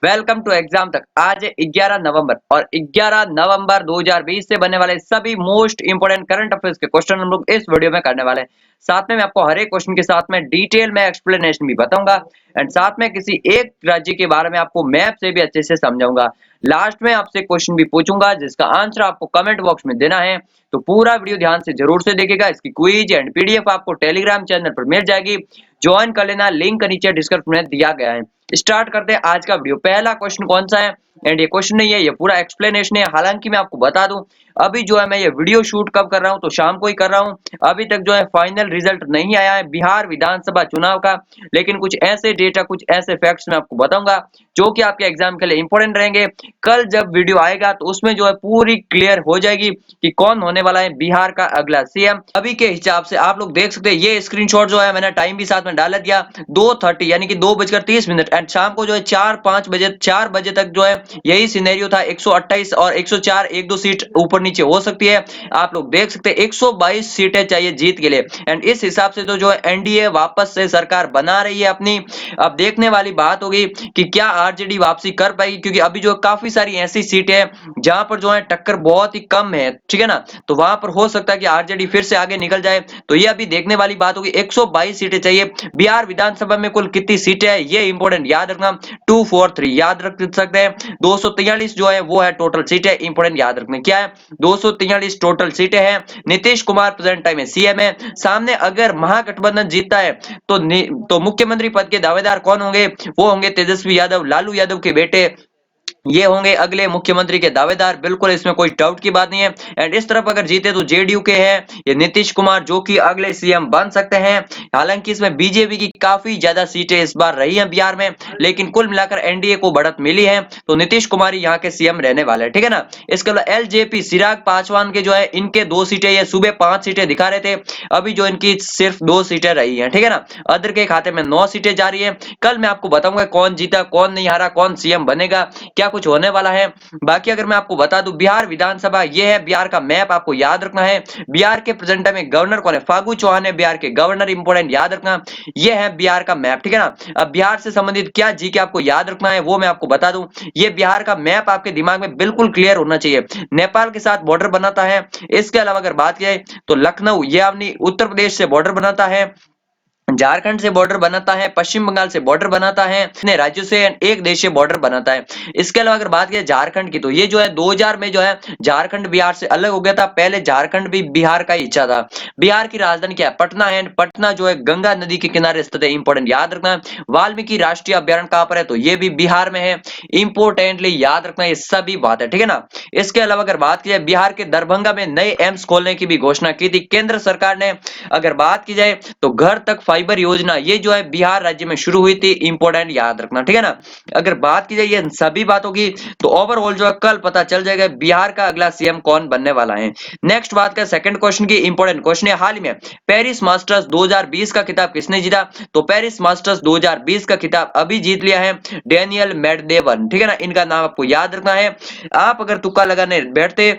Welcome to exam तक। आज है 11 नवंबर और 11 नवंबर 2020 से बनने वाले सभी मोस्ट इंपोर्टेंट करंट अफेयर्स के क्वेश्चन हम लोग इस वीडियो में करने वाले हैं। साथ में मैं आपको हर एक क्वेश्चन के साथ में डिटेल में एक्सप्लेनेशन भी बताऊंगा एंड साथ में किसी एक राज्य के बारे में आपको मैप से भी अच्छे से समझाऊंगा। लास्ट में आपसे क्वेश्चन भी पूछूंगा जिसका आंसर आपको कमेंट बॉक्स में देना है। तो पूरा वीडियो ध्यान से जरूर से देखिएगा। इसकी क्विज एंड पीडीएफ आपको टेलीग्राम चैनल पर मिल जाएगी। ज्वाइन कर लेना, लिंक नीचे डिस्क्रिप्शन में दिया गया है। स्टार्ट करते हैं आज का वीडियो। पहला क्वेश्चन कौन सा है एंड ये क्वेश्चन नहीं है, ये पूरा एक्सप्लेनेशन है। हालांकि मैं आपको बता दूं अभी जो है मैं ये वीडियो शूट कब कर रहा हूं, तो शाम को ही कर रहा हूं। अभी तक जो है फाइनल रिजल्ट नहीं आया है बिहार विधानसभा चुनाव का, लेकिन कुछ ऐसे डेटा कुछ ऐसे फैक्ट्स मैं आपको बताऊंगा जो कि आपके एग्जाम के लिए इंपॉर्टेंट रहेंगे। कल जब वीडियो आएगा तो उसमें जो है पूरी क्लियर हो जाएगी कि कौन होने वाला है बिहार का अगला सीएम। अभी के हिसाब से आप लोग देख सकते हैं, ये स्क्रीनशॉट जो है मैंने टाइम भी साथ में डाल दिया 2:30 यानी कि 2:30 एंड शाम को जो है 4 बजे तक जो है यही सिनेरियो था। 128 और 104 एक दो सीट ऊपर नीचे हो सकती है। आप लोग देख सकते हैं 122 सीटें चाहिए जीत के लिए एंड इस हिसाब से तो जो है एनडीए वापस से सरकार बना रही है अपनी। अब देखने वाली बात होगी कि क्या आरजेडी वापसी कर पाएगी, क्योंकि अभी जो काफी सारी ऐसी सीटें हैं जहां पर जो है टक्कर बहुत ही कम है, ठीक है ना। तो वहां पर हो सकता है कि आरजेडी फिर से आगे निकल जाए, तो ये अभी देखने वाली बात होगी। 122 सीटें चाहिए। बिहार विधानसभा में कुल कितनी सीटें है ये इंपॉर्टेंट याद रखना, 243 याद रख सकते हैं। 243 जो है वो है टोटल सीटें, इंपॉर्टेंट याद रखना क्या है 243 टोटल सीटें हैं। नीतीश कुमार प्रेजेंट टाइम में सीएम है। सामने अगर महागठबंधन जीतता है तो मुख्यमंत्री पद के दावेदार कौन होंगे, वो होंगे तेजस्वी यादव, लालू यादव के बेटे, ये होंगे अगले मुख्यमंत्री के दावेदार। बिल्कुल इसमें कोई डाउट की बात नहीं है। एंड इस तरफ अगर जीते तो जेडीयू के हैं ये नीतीश कुमार जो कि अगले सीएम बन सकते हैं। हालांकि इसमें बीजेपी की काफी ज्यादा सीटें इस बार रही हैं बिहार में, लेकिन कुल मिलाकर एनडीए को बढ़त मिली है, तो नीतीश कुमार ही यहाँ के सीएम रहने वाले हैं, ठीक है ना। इसके अलावा एलजेपी चिराग पासवान के जो है इनके 2 सीटें, ये सुबह 5 सीटें दिखा रहे थे, अभी जो इनकी सिर्फ 2 सीटें रही है, ठीक है ना। अदर के खाते में 9 सीटें जा रही है। कल मैं आपको बताऊंगा कौन जीता कौन नहीं हारा, कौन सीएम बनेगा, क्या कुछ होने वाला है। बाकी अगर मैं आपको बता दूं बिहार विधानसभा ये है, बिहार का मैप आपको याद रखना है। बिहार के प्रेजेंट टाइम में गवर्नर कौन है, फागू चौहान है बिहार के गवर्नर, इंपोर्टेंट याद रखना। ये है बिहार का मैप, ठीक है ना। अब बिहार से संबंधित क्या जीके आपको याद रखना है वो मैं आपको बता दूं। ये बिहार का मैप आपके दिमाग में बिल्कुल क्लियर होना चाहिए। नेपाल के साथ बॉर्डर बनाता है। इसके अलावा अगर बात की जाए तो लखनऊ ये अपनी उत्तर प्रदेश से बॉर्डर बनाता है, झारखंड से बॉर्डर बनाता है, पश्चिम बंगाल से बॉर्डर बनाता है, इतने राज्यों से एक देश से बॉर्डर बनाता है। इसके अलावा अगर बात करें झारखंड की तो ये जो है 2000 में जो है झारखंड बिहार से अलग हो गया था। पहले झारखंड भी बिहार का हिस्सा था। बिहार की राजधानी क्या है, पटना है। पटना जो है गंगा नदी के किनारे स्थित है, इंपॉर्टेंट याद रखना। वाल्मीकि राष्ट्रीय अभ्यारण्य कहां पर है, तो ये भी बिहार में है, इंपोर्टेंटली याद रखना ये सभी बात है, ठीक है ना। इसके अलावा अगर बात की जाए बिहार के दरभंगा में नए एम्स खोलने की भी घोषणा की थी केंद्र सरकार ने। अगर बात की जाए तो घर तक फाइबर योजना ये जो है बिहार राज्य में शुरू हुई थी, इंपोर्टेंट याद रखना, ठीक है ना। अगर बात की जाए ये सभी बातों की तो ओवरऑल जो है कल पता चल जाएगा बिहार का अगला सीएम कौन बनने वाला है। नेक्स्ट बात का सेकंड क्वेश्चन की, इंपोर्टेंट क्वेश्चन है हाल ही में पेरिस मास्टर्स 2020 का खिताब किसने जीता, तो पेरिस मास्टर्स 2020 का खिताब अभी जीत लिया है डेनियल मेडवेदेव, ठीक है ना। इनका नाम आपको याद रखना है। आप अगर तुक्का लगाने बैठते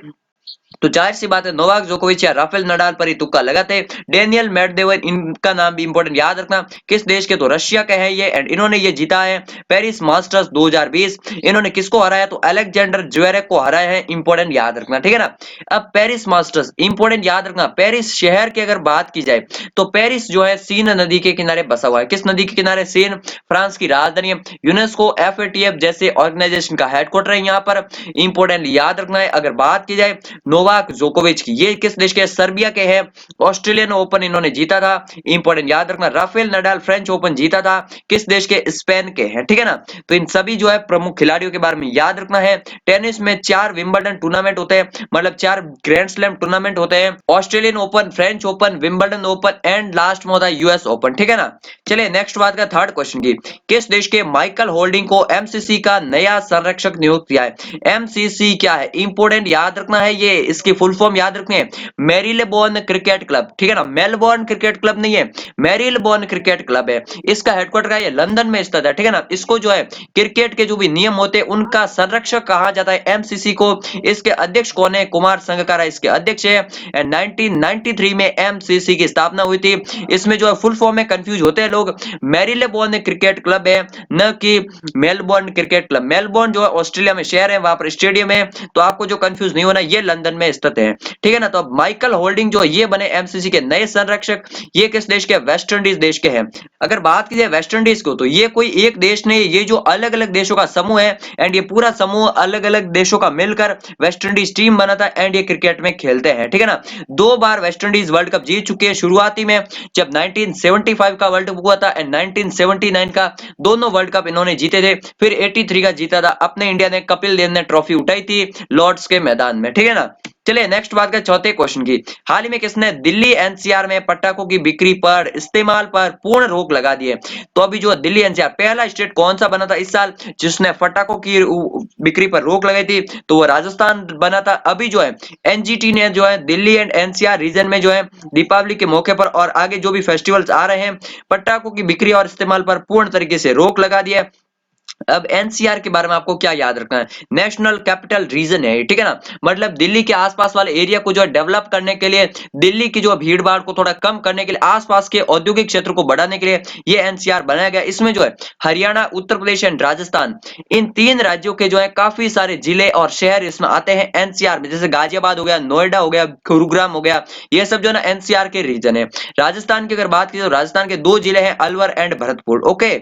तो जाहिर सी बात है नोवाक जोकोविच या राफेल नडाल पर ही तुक्का लगाते। डेनियल मेडवेदेव इनका नाम भी इंपॉर्टेंट याद रखना। किस देश के, तो रशिया का है ये एंड इन्होंने ये जीता है पेरिस मास्टर्स 2020। इन्होंने किसको हराया, तो अलेक्जेंडर ज्वेरेव को हराया है, इंपॉर्टेंट याद रखना, ठीक है ना। अब पेरिस मास्टर्स इंपॉर्टेंट याद रखना। पेरिस शहर की अगर बात की जाए तो पेरिस जो है सीन नदी के किनारे बसा हुआ है। किस नदी के किनारे, सीन, फ्रांस की राजधानी है। यूनेस्को एफएटीएफ जैसे ऑर्गेनाइजेशन का हेडक्वार्टर है यहाँ पर, इंपॉर्टेंट याद रखना है। अगर बात की जाए नोवाक जोकोविच की, ये किस देश के, सर्बिया के हैं। ऑस्ट्रेलियन ओपन इन्होंने जीता था, इंपॉर्टेंट याद रखना। राफेल नडाल फ्रेंच ओपन जीता था, किस देश के, स्पेन के हैं, ठीक है ना। तो इन सभी जो है प्रमुख खिलाड़ियों के बारे में याद रखना है। टेनिस में 4 विंबलडन टूर्नामेंट होते हैं, मतलब 4 ग्रैंड स्लैम टूर्नामेंट होते हैं, Australian open, French open, Wimbledon open and last में होता है यूएस ओपन, ठीक है ना। चलिए नेक्स्ट बात का थर्ड क्वेश्चन की, किस देश के माइकल होल्डिंग को एमसीसी का नया संरक्षक नियुक्त किया है। एमसीसी क्या है, इंपॉर्टेंट याद रखना है। ये इसकी फुल फॉर्म याद रखनी है, मैरीलेबोर्न क्रिकेट क्लब, ठीक है ना, मेलबोर्न क्रिकेट क्लब नहीं है, मैरीलेबोर्न क्रिकेट क्लब है। इसका हेडक्वार्टर है लंदन में स्थित है, ठीक है ना। इसको जो है क्रिकेट के जो भी नियम होते हैं उनका संरक्षक कहा जाता है एमसीसी को। इसके अध्यक्ष कौन है? कुमार संगकारा इसके अध्यक्ष है। एंड 1993 में एमसीसी की स्थापना हुई थी। इसमें जो है फुल फॉर्म में कंफ्यूज होते हैं लोग, मैरीलेबोर्न क्रिकेट क्लब है न कि मेलबोर्न क्रिकेट क्लब। मेलबोर्न जो है ऑस्ट्रेलिया में शहर है, वहां पर स्टेडियम है, तो आपको जो कंफ्यूज नहीं होना, ये लंदन में स्थित है, ठीक है ना। तो माइकल होल्डिंग जो ये बने एमसीसी के नए संरक्षक। ये किस देश के? वेस्ट इंडीज देश के हैं। अगर बात की जाए वेस्ट इंडीज को, तो ये कोई एक देश नहीं, ये जो अलग अलग देशों का समूह है, एंड ये पूरा समूह अलग अलग देशों का मिलकर वेस्ट इंडीज टीम बना था, एंड ये क्रिकेट में खेलते हैं, ठीक है ना। 2 बार वेस्ट इंडीज वर्ल्ड कप जीत चुके हैं, शुरुआती में जब 1975 का वर्ल्ड कप हुआ था एंड 1979 का, दोनों वर्ल्ड कप इन्होंने जीते थे। फिर 83 का जीता था अपने इंडिया ने, कपिल देव ने ट्रॉफी उठाई थी लॉर्ड्स के मैदान में, ठीक है ना। चलिए नेक्स्ट बात का चौथे क्वेश्चन की, हाल ही में किसने दिल्ली एनसीआर में पटाखों की बिक्री पर, इस्तेमाल पर पूर्ण रोक लगा दी है? तो अभी जो दिल्ली एनसीआर, पहला स्टेट कौन सा बना था इस साल जिसने पटाखों की बिक्री पर रोक लगाई थी? तो वो राजस्थान बना था। अभी जो है एनजीटी ने जो है दिल्ली एंड एनसीआर रीजन में जो है दीपावली के मौके पर और आगे जो भी फेस्टिवल्स आ रहे हैं, पटाखों की बिक्री और इस्तेमाल पर पूर्ण तरीके से रोक लगा दिया है। अब एनसीआर के बारे में आपको क्या याद रखना है? नेशनल कैपिटल रीजन है, ठीक है ना। मतलब दिल्ली के आसपास वाले एरिया को जो है डेवलप करने के लिए, दिल्ली की जो भीड़ भाड़ को थोड़ा कम करने के लिए, आसपास के औद्योगिक क्षेत्र को बढ़ाने के लिए ये एनसीआर बनाया गया। इसमें जो है हरियाणा, उत्तर प्रदेश एंड राजस्थान, इन 3 राज्यों के जो है काफी सारे जिले और शहर इसमें आते हैं एनसीआर में, जैसे गाजियाबाद हो गया, नोएडा हो गया, गुरुग्राम हो गया, ये सब जो है ना एनसीआर के रीजन है। राजस्थान की अगर बात की तो राजस्थान के 2 जिले हैं, अलवर एंड भरतपुर, ओके।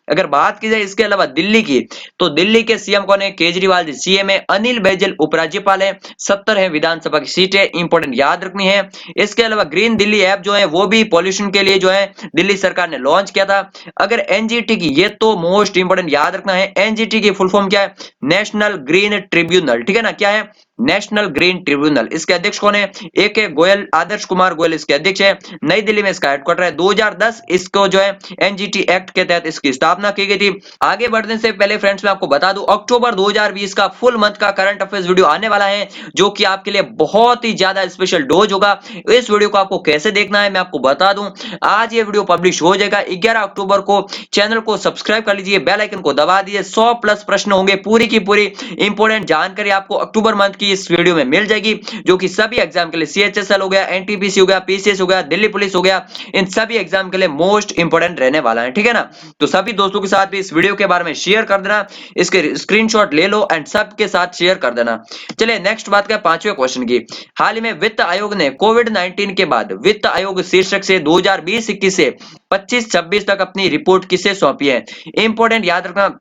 अगर बात की जाए इसके अलावा दिल्ली की, तो दिल्ली के सीएम कौन है? केजरीवाल जी सीएम है। अनिल बैजल उपराज्यपाल है। 70 है विधानसभा की सीटें, इंपॉर्टेंट याद रखनी है। इसके अलावा ग्रीन दिल्ली ऐप जो है वो भी पॉल्यूशन के लिए जो है दिल्ली सरकार ने लॉन्च किया था। अगर एनजीटी की, ये तो मोस्ट इंपोर्टेंट याद रखना है, एनजीटी की फुल फॉर्म क्या है? नेशनल ग्रीन ट्रिब्यूनल, ठीक है ना। क्या है? National green tribunal. इसके अध्यक्ष कौन है? एक है गोयल, आदर्श कुमार गोयल इसके अध्यक्ष है। नई दिल्ली में इसका हेडक्वार्टर है। 2010 इसको जो है एनजीटी एक्ट के तहत इसकी स्थापना की गई थी। आगे बढ़ने से पहले फ्रेंड्स मैं आपको बता दूं, अक्टूबर 2020 का फुल मंथ का करंट अफेयर्स वीडियो आने वाला है, जो कि आपके लिए बहुत ही ज्यादा स्पेशल डोज होगा। इस वीडियो को आपको कैसे देखना है मैं आपको बता दूं। आज ये वीडियो पब्लिश हो जाएगा 11 अक्टूबर को। चैनल को सब्सक्राइब कर लीजिए, बेल आइकन को दबा दीजिए। 100 प्लस प्रश्न होंगे, पूरी की पूरी इंपोर्टेंट जानकारी आपको अक्टूबर मंथ की इस वीडियो में मिल जाएगी, जो कि सभी एग्जाम के लिए, सीएचएसएल हो गया, एनटीपीसी हो गया, पीसीएस हो गया, दिल्ली पुलिस हो गया, इन सभी एग्जाम के लिए मोस्ट इंपोर्टेंट रहने वाला है, ठीक है ना। तो सभी दोस्तों के साथ भी इस वीडियो के बारे में शेयर कर देना, इसके स्क्रीनशॉट ले लो एंड सबके साथ शेयर कर देना। चलिए नेक्स्ट बात का 5वें क्वेश्चन की, हाल ही में वित्त आयोग ने कोविड-19 के बाद वित्त आयोग शीर्षक से 2020-21 से 25-26 तक अपनी रिपोर्ट किसे सौंपी है? इंपोर्टेंट याद रखना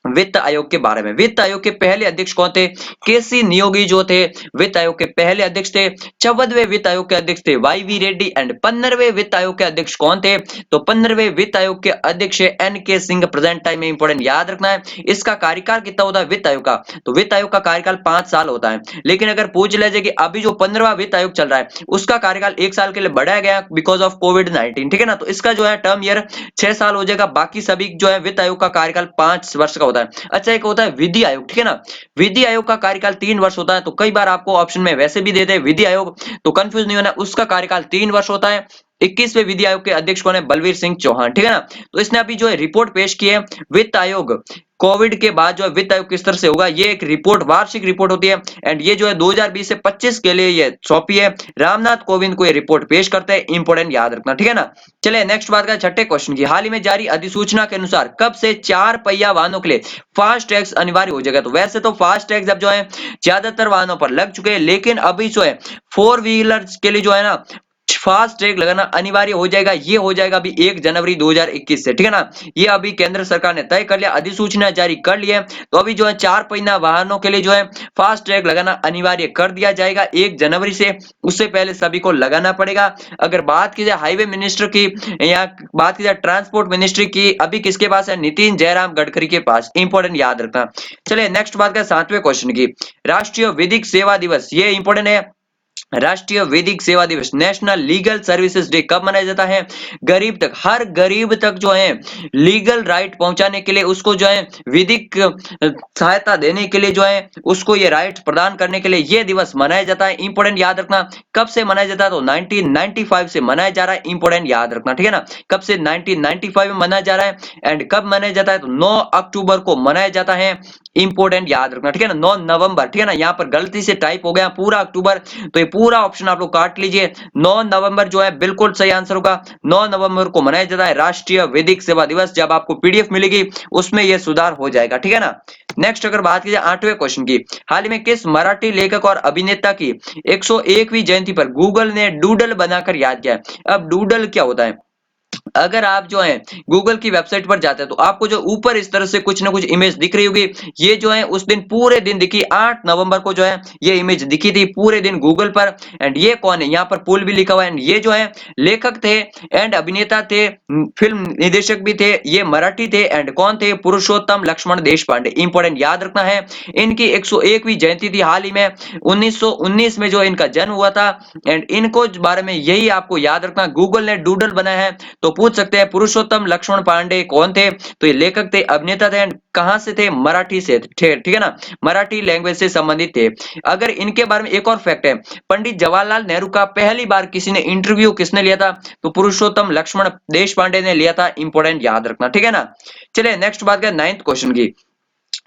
वित्त आयोग के बारे में। वित्त आयोग के पहले अध्यक्ष कौन थे? केसी नियोगी जो थे वित्त आयोग के पहले अध्यक्ष थे। 14वें वित्त आयोग के अध्यक्ष थे वाईवी रेड्डी। एंड 15वें वित्त आयोग के अध्यक्ष कौन थे? तो 15वें वित्त आयोग के अध्यक्ष एनके सिंह। प्रेजेंट टाइम में इंपोर्टेंट याद रखना है। इसका कार्यकाल कितना होता है वित्त आयोग का? तो वित्त आयोग का कार्यकाल 5 साल होता है। लेकिन अगर पूछ लिया जाए कि अभी जो 15वां वित्त आयोग चल रहा है उसका कार्यकाल 1 साल के लिए बढ़ाया गया बिकॉज ऑफ कोविड-19, ठीक है ना। तो इसका जो है टर्म ईयर 6 साल हो जाएगा। बाकी सभी जो है वित्त आयोग का कार्यकाल 5 वर्ष का होता है। अच्छा, एक होता है विधि आयोग, ठीक है ना। विधि आयोग का कार्यकाल 3 वर्ष होता है। तो कई बार आपको ऑप्शन में वैसे भी देते हैं विधि आयोग, तो कंफ्यूज नहीं होना, उसका कार्यकाल 3 वर्ष होता है। 21वें विधि आयोग के अध्यक्ष कौन है? बलवीर सिंह चौहान, ठीक है ना। तो इसने अभी जो है रिपोर्ट पेश की है वित्त आयोग कोविड के बाद जो है वित्त आयोग किस तरह से होगा, ये एक रिपोर्ट, वार्षिक रिपोर्ट होती है। एंड ये जो है 2020 से 25 के लिए ये सौंपी है। रामनाथ कोविंद को ये रिपोर्ट पेश करते हैं, इंपोर्टेंट याद रखना, ठीक है ना। चलिए नेक्स्ट बात का 6ठे क्वेश्चन की, हाल ही में जारी अधिसूचना के अनुसार कब से 4 पहिया वाहनों के लिए फास्ट टैग अनिवार्य हो जाएगा? तो वैसे तो फास्ट टैग अब जो है ज्यादातर वाहनों पर लग चुके हैं, लेकिन अभी जो है 4 व्हीलर्स के लिए जो है ना फास्ट टैग लगाना अनिवार्य हो जाएगा। ये हो जाएगा अभी 1 जनवरी 2021 से, ठीक है ना। ये अभी केंद्र सरकार ने तय कर लिया, अधिसूचना जारी कर ली है। तो अभी जो है 4 पहिया वाहनों के लिए जो है फास्ट टैग लगाना अनिवार्य कर दिया जाएगा 1 जनवरी से। उससे पहले सभी को लगाना पड़ेगा। अगर बात की जाए हाईवे मिनिस्टर की या बात की जाए ट्रांसपोर्ट मिनिस्ट्री की, अभी किसके पास है? नितिन जयराम गडकरी के पास, इंपोर्टेंट याद रखना। चलिए नेक्स्ट बात का 7वें क्वेश्चन की, राष्ट्रीय विधिक सेवा दिवस, ये इंपोर्टेंट है। राष्ट्रीय विधिक सेवा दिवस, नेशनल लीगल सर्विसेज डे कब मनाया जाता है? गरीब तक, हर गरीब तक जो है लीगल राइट पहुंचाने के लिए, उसको जो है विधिक सहायता देने के लिए जो है उसको ये राइट प्रदान करने के लिए ये दिवस मनाया जाता है। इंपॉर्टेंट याद रखना, कब से मनाया जाता है? तो 1995 से मनाया जा रहा है। इंपॉर्टेंट याद रखना, ठीक है ना, कब से? 1995 में मनाया जा रहा है। एंड कब मनाया जाता है? तो 9 अक्टूबर को मनाया जाता है। इंपॉर्टेंट याद रखना, ठीक है ना, 9 नवंबर, ठीक है ना, यहाँ पर गलती से टाइप हो गया पूरा अक्टूबर, तो ये पूरा ऑप्शन आप लोग काट लीजिए। 9 नवंबर जो है बिल्कुल सही आंसर होगा। 9 नवंबर को मनाया जाता है राष्ट्रीय विधिक सेवा दिवस। जब आपको पीडीएफ मिलेगी उसमें यह सुधार हो जाएगा, ठीक है ना। नेक्स्ट अगर बात कीजिए 8वें क्वेश्चन की, हाल ही में किस मराठी लेखक और अभिनेता की 101वीं जयंती पर गूगल ने डूडल बनाकर याद किया है? अब डूडल क्या होता है? अगर आप जो है गूगल की वेबसाइट पर जाते हैं तो आपको जो ऊपर इस तरह से कुछ ना कुछ इमेज दिख रही होगी, ये जो है उस दिन पूरे दिन दिखी, 8 नवंबर को जो है ये इमेज दिखी थी पूरे दिन गूगल पर। एंड ये कौन है? यहाँ पर पुल भी लिखा हुआ है। एंड ये जो है लेखक थे एंड अभिनेता थे, फिल्म निदेशक भी थे, ये मराठी थे। एंड कौन थे? पुरुषोत्तम लक्ष्मण देशपांडे। इंपॉर्टेंट याद रखना है, इनकी 101वीं जयंती थी हाल ही में, 1919 में जो इनका जन्म हुआ था। एंड इनको बारे में यही आपको याद रखना, गूगल ने डूडल बनाया है तो पूछ सकते हैं पुरुषोत्तम लक्ष्मण पांडे कौन थे? तो ये लेखक थे, अभिनेता थे, एंड कहां से थे? मराठी से थे, ठीक है ना, मराठी लैंग्वेज से संबंधित थे। अगर इनके बारे में एक और फैक्ट है, पंडित जवाहरलाल नेहरू का पहली बार किसी ने इंटरव्यू किसने लिया था? तो पुरुषोत्तम लक्ष्मण देशपांडे ने लिया था। इंपॉर्टेंट याद रखना, ठीक है ना। चलिए नेक्स्ट बात करें 9th क्वेश्चन की।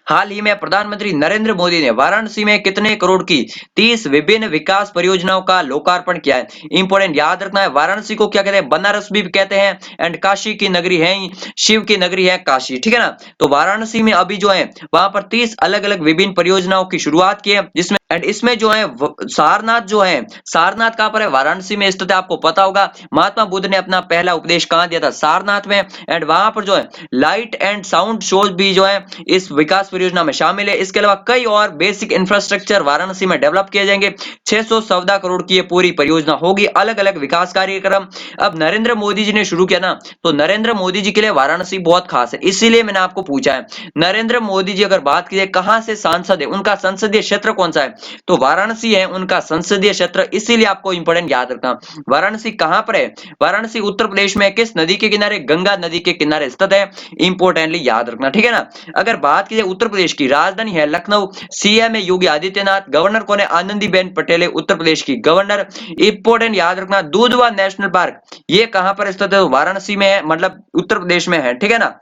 हाल ही में प्रधानमंत्री नरेंद्र मोदी ने वाराणसी में कितने करोड़ की 30 विभिन्न विकास परियोजनाओं का लोकार्पण किया है? इंपॉर्टेंट याद रखना है, वाराणसी को क्या कहते हैं? बनारस भी कहते हैं, एंड काशी की नगरी है, शिव की नगरी है काशी, ठीक है ना। तो वाराणसी में अभी जो है वहां पर 30 अलग अलग विभिन्न परियोजनाओं की शुरुआत की है, जिसमें एंड इसमें जो है सारनाथ जो है, सारनाथ कहां पर है? वाराणसी में स्थित है, आपको पता होगा। महात्मा बुद्ध ने अपना पहला उपदेश कहां दिया था? सारनाथ में। एंड वहां पर जो है लाइट एंड साउंड शोज भी जो है इस विकास परियोजना में शामिल है। इसके अलावा कई और बेसिक इंफ्रास्ट्रक्चर वाराणसी में डेवलप किए जाएंगे। 614 करोड़ की ये पूरी परियोजना होगी, अलग अलग विकास कार्यक्रम। अब नरेंद्र मोदी जी ने शुरू किया ना, तो नरेंद्र मोदी जी के लिए वाराणसी बहुत खास है, इसीलिए मैंने आपको पूछा है। नरेंद्र मोदी जी अगर बात कीजिए कहां से सांसद है, उनका संसदीय क्षेत्र कौन सा है? तो वाराणसी है उनका संसदीय क्षेत्र, इसीलिए आपको इंपॉर्टेंट याद रखना। वाराणसी कहां पर है? वाराणसी उत्तर प्रदेश में किस नदी के किनारे? गंगा नदी के किनारे स्थित है। इंपॉर्टेंटली याद रखना, ठीक है ना। अगर बात की जाए उत्तर प्रदेश की, राजधानी है लखनऊ, सीएम है योगी आदित्यनाथ, गवर्नर कौन है? आनंदीबेन पटेल है उत्तर प्रदेश की गवर्नर। इंपॉर्टेंट याद रखना, दूधवा नेशनल पार्क ये कहां पर स्थित है? वाराणसी में है, मतलब उत्तर प्रदेश में है, ठीक है ना।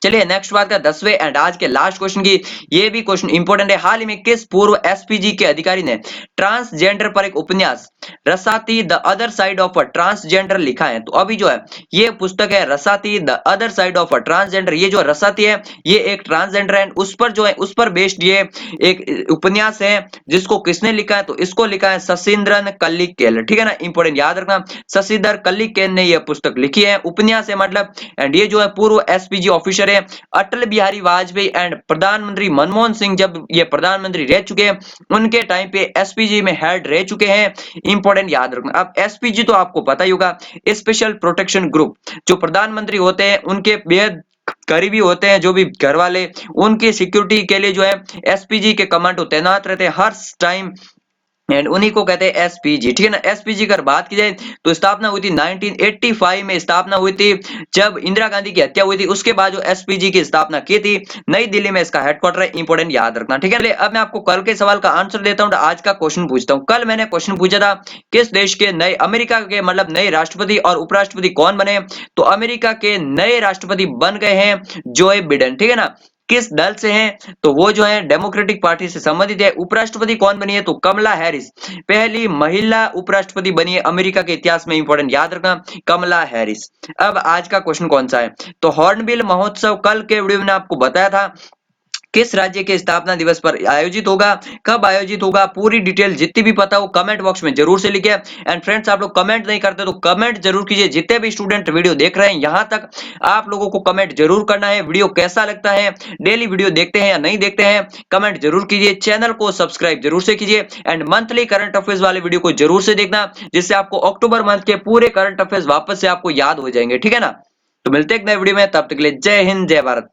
चलिए नेक्स्ट बात का 10वें एंड आज के लास्ट क्वेश्चन की, ये भी क्वेश्चन इंपॉर्टेंट है। हाल ही में किस पूर्व एसपीजी के अधिकारी ने ट्रांसजेंडर पर एक उपन्यास Rasati the other side of a transgender लिखा है? तो अभी जो है ये पुस्तक है Rasati the other side of a transgender. ये जो रसाती है ये एक ट्रांसजेंडर है, उस पर जो है उस पर बेस्ड ये एक उपन्यास है, जिसको किसने लिखा है? तो इसको लिखा है शशीन्द्रन कल्लिकेल, ठीक है ना। इंपॉर्टेंट याद रखना, शशिधर कल्लिकेल ने यह पुस्तक लिखी है, उपन्यास है मतलब। एंड ये जो है पूर्व एसपीजी ऑफिसर है। अटल बिहारी वाजपेयी एंड प्रधानमंत्री मनमोहन सिंह जब ये प्रधानमंत्री रह चुके हैं, उनके टाइम पे एसपीजी में हेड रह चुके हैं। इंपॉर्टेंट याद रखना। अब एसपीजी तो आपको पता ही होगा, स्पेशल प्रोटेक्शन ग्रुप, जो प्रधानमंत्री होते हैं उनके बेहद करीबी होते हैं, जो भी घर वाले, उनकी सिक्योरिटी के लिए जो है एसपीजी के कमांडो तैनात रहते हैं हर टाइम, एंड उन्हीं को कहते हैं एसपीजी, ठीक है ना। एसपीजी की अगर बात की जाए तो स्थापना हुई थी 1985 में, स्थापना हुई थी जब इंदिरा गांधी की हत्या हुई थी, उसके बाद जो एसपीजी की स्थापना की थी, नई दिल्ली में इसका हेडक्वार्टर है। इंपॉर्टेंट याद रखना, ठीक है। चलिए अब मैं आपको कल के सवाल का आंसर देता हूं, आज का क्वेश्चन पूछता हूं। कल मैंने क्वेश्चन पूछा था किस देश के नए, अमेरिका के मतलब नए राष्ट्रपति और उपराष्ट्रपति कौन बने? तो अमेरिका के नए राष्ट्रपति बन गए हैं जोए बिडेन, ठीक है ना। किस दल से हैं? तो वो जो है डेमोक्रेटिक पार्टी से संबंधित है। उपराष्ट्रपति कौन बनी है? तो कमला हैरिस, पहली महिला उपराष्ट्रपति बनी है अमेरिका के इतिहास में। इंपॉर्टेंट याद रखना, कमला हैरिस। अब आज का क्वेश्चन कौन सा है? तो हॉर्नबिल महोत्सव कल के वीडियो में आपको बताया था किस राज्य के स्थापना दिवस पर आयोजित होगा, कब आयोजित होगा, पूरी डिटेल जितनी भी पता हो कमेंट बॉक्स में जरूर से लिखे। एंड फ्रेंड्स आप लोग कमेंट नहीं करते तो कमेंट जरूर कीजिए, जितने भी स्टूडेंट वीडियो देख रहे हैं यहां तक आप लोगों को कमेंट जरूर करना है। वीडियो कैसा लगता है, डेली वीडियो देखते हैं या नहीं देखते हैं, कमेंट जरूर कीजिए। चैनल को सब्सक्राइब जरूर से कीजिए एंड मंथली करंट अफेयर्स वाले वीडियो को जरूर से देखना, जिससे आपको अक्टूबर मंथ के पूरे करंट अफेयर्स वापस से आपको याद हो जाएंगे, ठीक है ना। तो मिलते हैं एक नए वीडियो में, तब तक के लिए जय हिंद जय भारत।